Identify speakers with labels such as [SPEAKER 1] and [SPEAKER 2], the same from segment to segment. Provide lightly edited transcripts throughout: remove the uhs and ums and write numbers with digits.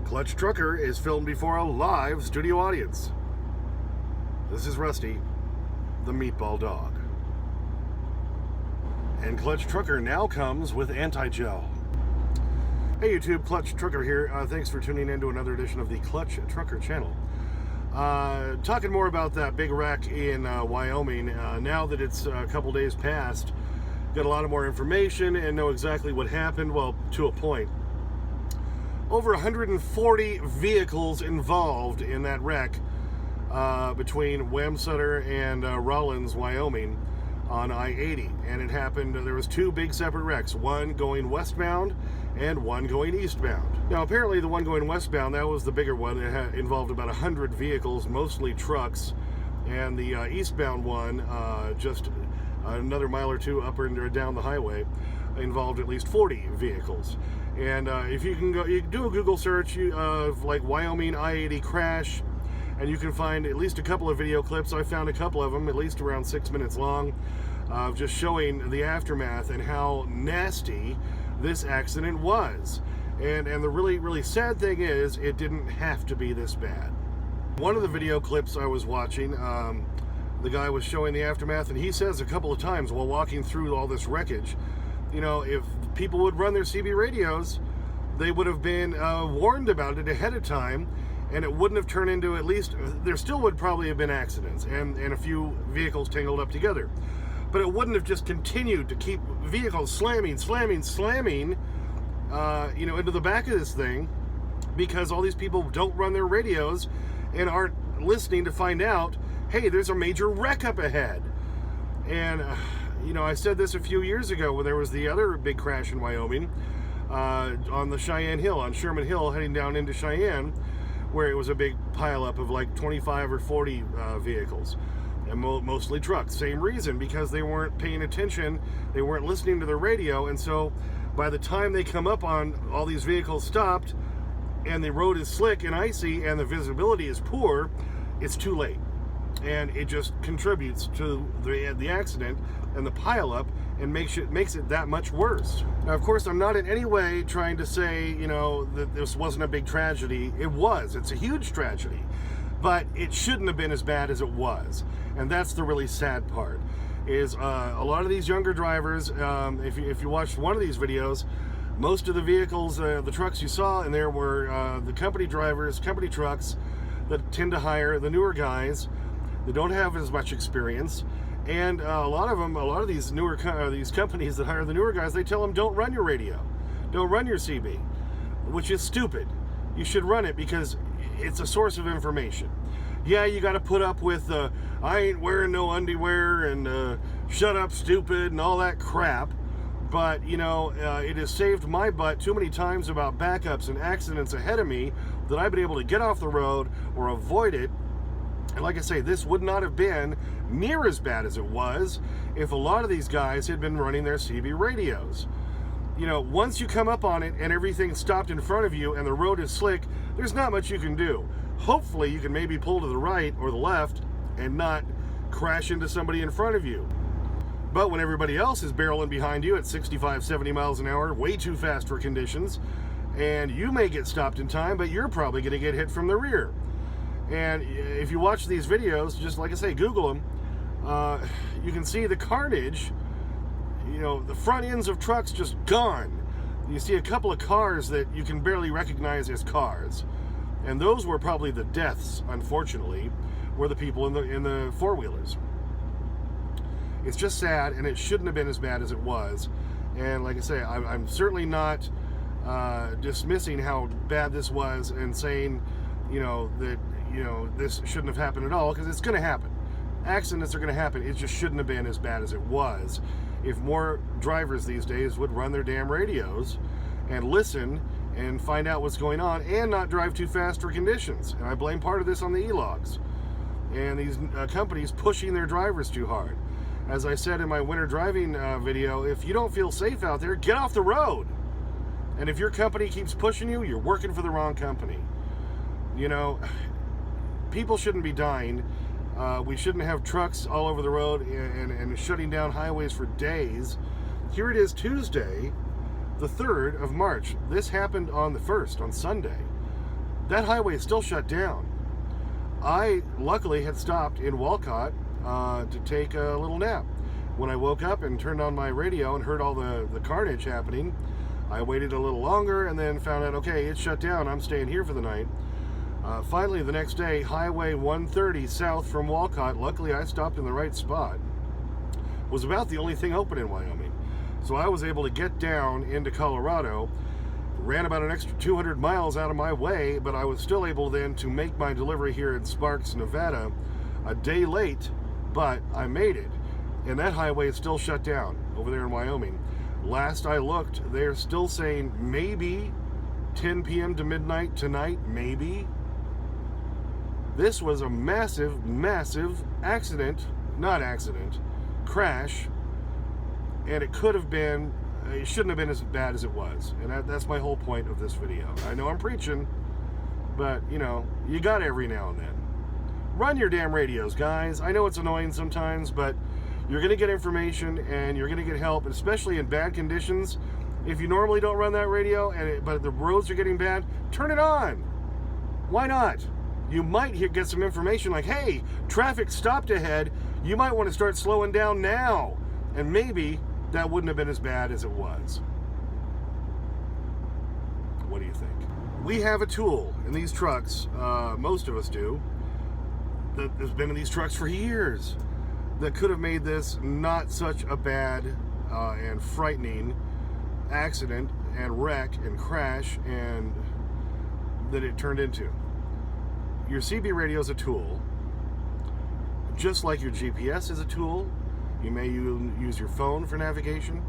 [SPEAKER 1] Clutch Trucker is filmed before a live studio audience. This is Rusty, the meatball dog. And Clutch Trucker now comes with anti-gel. Hey YouTube, Clutch Trucker here. Thanks for tuning in to another edition of the Clutch Trucker channel. Talking more about that big wreck in Wyoming. Now that it's a couple days past, got a lot more information and know exactly what happened, well, to a point. Over 140 vehicles involved in that wreck between Wamsutter and Rawlins, Wyoming on I-80. And it happened, there was two big separate wrecks, one going westbound and one going eastbound. Now apparently the one going westbound, that was the bigger one. It had involved about 100 vehicles, mostly trucks. And the eastbound one, just another mile or two up or down the highway, involved at least 40 vehicles. And if you can go, you can do a Google search of like Wyoming I-80 Crash, and you can find at least a couple of video clips. I found a couple of them, at least around 6 minutes long, just showing the aftermath and how nasty this accident was. And the really sad thing is, it didn't have to be this bad. One of the video clips I was watching, the guy was showing the aftermath, and he says a couple of times while walking through all this wreckage, you know, if people would run their CB radios, they would have been warned about it ahead of time, and it wouldn't have turned into, at least, there still would probably have been accidents and a few vehicles tangled up together. But it wouldn't have just continued to keep vehicles slamming, you know, into the back of this thing, because all these people don't run their radios and aren't listening to find out, hey, there's a major wreck up ahead. And, you know, I said this a few years ago when there was the other big crash in Wyoming on the Cheyenne Hill, on Sherman Hill, heading down into Cheyenne, where it was a big pileup of like 25 or 40 vehicles, and mostly trucks. Same reason, because they weren't paying attention, they weren't listening to the radio, and so by the time they come up on all these vehicles stopped, and the road is slick and icy, and the visibility is poor, it's too late. And it just contributes to the accident and the pileup, and makes it that much worse. Now, of course, I'm not in any way trying to say, you know, that this wasn't a big tragedy. It was. It's a huge tragedy. But it shouldn't have been as bad as it was. And that's the really sad part, is a lot of these younger drivers, if you watched one of these videos, most of the vehicles, the trucks you saw in there were the company drivers, company trucks that tend to hire the newer guys. They don't have as much experience, and a lot of these newer these companies that hire the newer guys, they tell them, don't run your radio, don't run your CB, which is stupid. You should run it because it's a source of information. Yeah, you got to put up with I ain't wearing no underwear and shut up stupid and all that crap, but you know, it has saved my butt too many times about backups and accidents ahead of me that I've been able to get off the road or avoid it. And like I say, this would not have been near as bad as it was if a lot of these guys had been running their CB radios. You know, once you come up on it and everything stopped in front of you and the road is slick, there's not much you can do. Hopefully you can maybe pull to the right or the left and not crash into somebody in front of you. But when everybody else is barreling behind you at 65, 70 miles an hour, way too fast for conditions, and you may get stopped in time, but you're probably going to get hit from the rear. And if you watch these videos, just like I say, Google them, you can see the carnage. You know, the front ends of trucks just gone. You see a couple of cars that you can barely recognize as cars. And those were probably the deaths, unfortunately, were the people in the four-wheelers. It's just sad, and it shouldn't have been as bad as it was. And like I say, I'm certainly not dismissing how bad this was and saying, you know, that, you know, this shouldn't have happened at all, because it's going to happen. Accidents are going to happen. It just shouldn't have been as bad as it was if more drivers these days would run their damn radios and listen and find out what's going on and not drive too fast for conditions. And I blame part of this on the e-logs and these companies pushing their drivers too hard. As I said in my winter driving video, if you don't feel safe out there, get off the road. And if your company keeps pushing you, you're working for the wrong company. You know, people shouldn't be dying. We shouldn't have trucks all over the road and shutting down highways for days. Here it is, Tuesday, the 3rd of March. This happened on the 1st, on Sunday. that highway is still shut down. I luckily had stopped in Walcott to take a little nap. When I woke up and turned on my radio and heard all the carnage happening, I waited a little longer and then found out, okay, it's shut down. I'm staying here for the night. Finally, the next day, Highway 130 south from Walcott, luckily I stopped in the right spot, was about the only thing open in Wyoming. So I was able to get down into Colorado, ran about an extra 200 miles out of my way, but I was still able then to make my delivery here in Sparks, Nevada, a day late, but I made it. And that highway is still shut down over there in Wyoming. Last I looked, they're still saying maybe 10 p.m. to midnight tonight, maybe. This was a massive, massive crash, and it could have been, it shouldn't have been as bad as it was. And that's my whole point of this video. I know I'm preaching, but, you know, you got every now and then. Run your damn radios, guys. I know it's annoying sometimes, but you're going to get information and you're going to get help, especially in bad conditions. If you normally don't run that radio, but the roads are getting bad, turn it on. Why not? You might get some information like, hey, traffic stopped ahead. You might want to start slowing down now. And maybe that wouldn't have been as bad as it was. What do you think? We have a tool in these trucks, most of us do, that has been in these trucks for years, that could have made this not such a bad and frightening accident and wreck and crash and that it turned into. Your CB radio is a tool, just like your GPS is a tool. You may use your phone for navigation.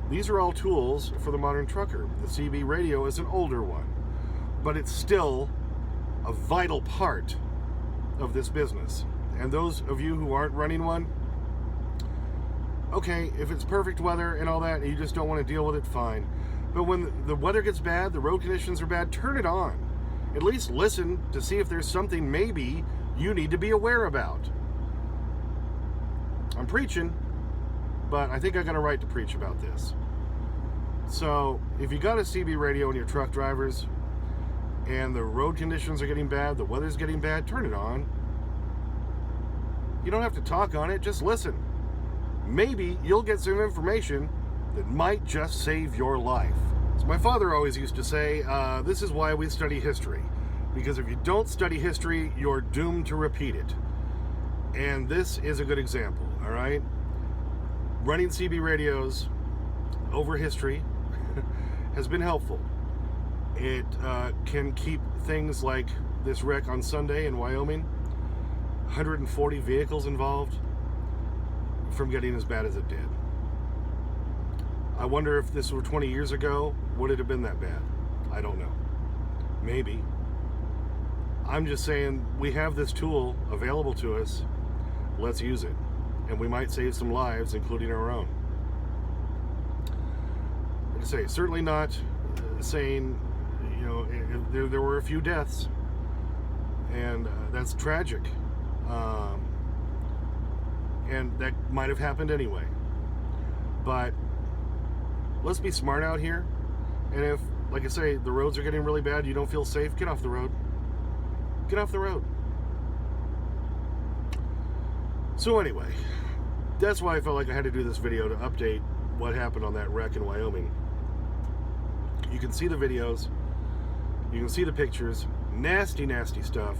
[SPEAKER 1] These are all tools for the modern trucker. The CB radio is an older one, but it's still a vital part of this business. And those of you who aren't running one, okay, if it's perfect weather and all that, and you just don't want to deal with it, fine. But when the weather gets bad, the road conditions are bad, turn it on. At least listen to see if there's something maybe you need to be aware about. I'm preaching, but I think I got a right to preach about this. So, if you got a CB radio in your truck, drivers, and the road conditions are getting bad, the weather's getting bad, turn it on. You don't have to talk on it, just listen. Maybe you'll get some information that might just save your life. So my father always used to say, this is why we study history. Because if you don't study history, you're doomed to repeat it. And this is a good example, all right? Running CB radios over history has been helpful. It can keep things like this wreck on Sunday in Wyoming, 140 vehicles involved, from getting as bad as it did. I wonder if this were 20 years ago, would it have been that bad? I don't know. Maybe. I'm just saying we have this tool available to us. Let's use it. And we might save some lives, including our own. Like I say, certainly not saying, you know, there were a few deaths. And that's tragic. And that might have happened anyway. But let's be smart out here. And if, like I say, the roads are getting really bad, you don't feel safe, get off the road. Get off the road. So anyway, that's why I felt like I had to do this video, to update what happened on that wreck in Wyoming. You can see the videos. You can see the pictures. Nasty, nasty stuff.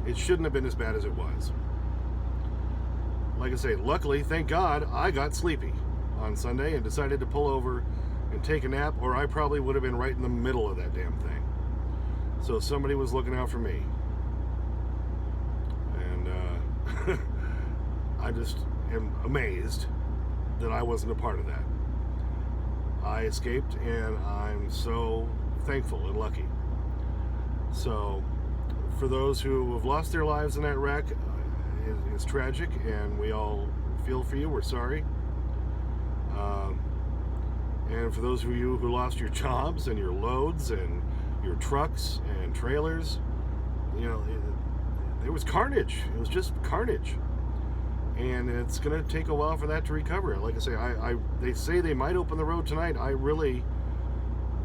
[SPEAKER 1] It shouldn't have been as bad as it was. Like I say, luckily, thank God, I got sleepy on Sunday and decided to pull over and take a nap, or I probably would have been right in the middle of that damn thing. So somebody was looking out for me. And I just am amazed that I wasn't a part of that. I escaped, and I'm so thankful and lucky. So, for those who have lost their lives in that wreck, it's tragic, and we all feel for you. We're sorry. And for those of you who lost your jobs and your loads and your trucks and trailers, you know, it was carnage. It was just carnage. And it's going to take a while for that to recover. Like I say, they say they might open the road tonight. I really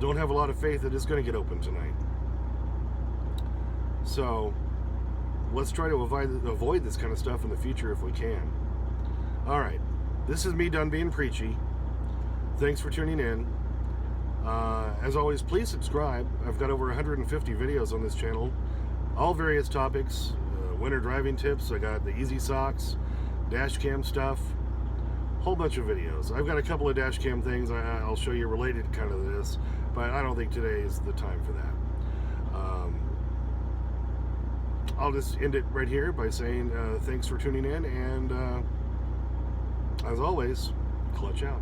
[SPEAKER 1] don't have a lot of faith that it's going to get open tonight. So let's try to avoid this kind of stuff in the future if we can. All right, this is me done being preachy. Thanks for tuning in. As always, please subscribe. I've got over 150 videos on this channel, all various topics. Winter driving tips. I got the easy socks, dash cam stuff, whole bunch of videos. I've got a couple of dash cam things I'll show you related kind of this, but I don't think today is the time for that. I'll just end it right here by saying thanks for tuning in, and as always, clutch out.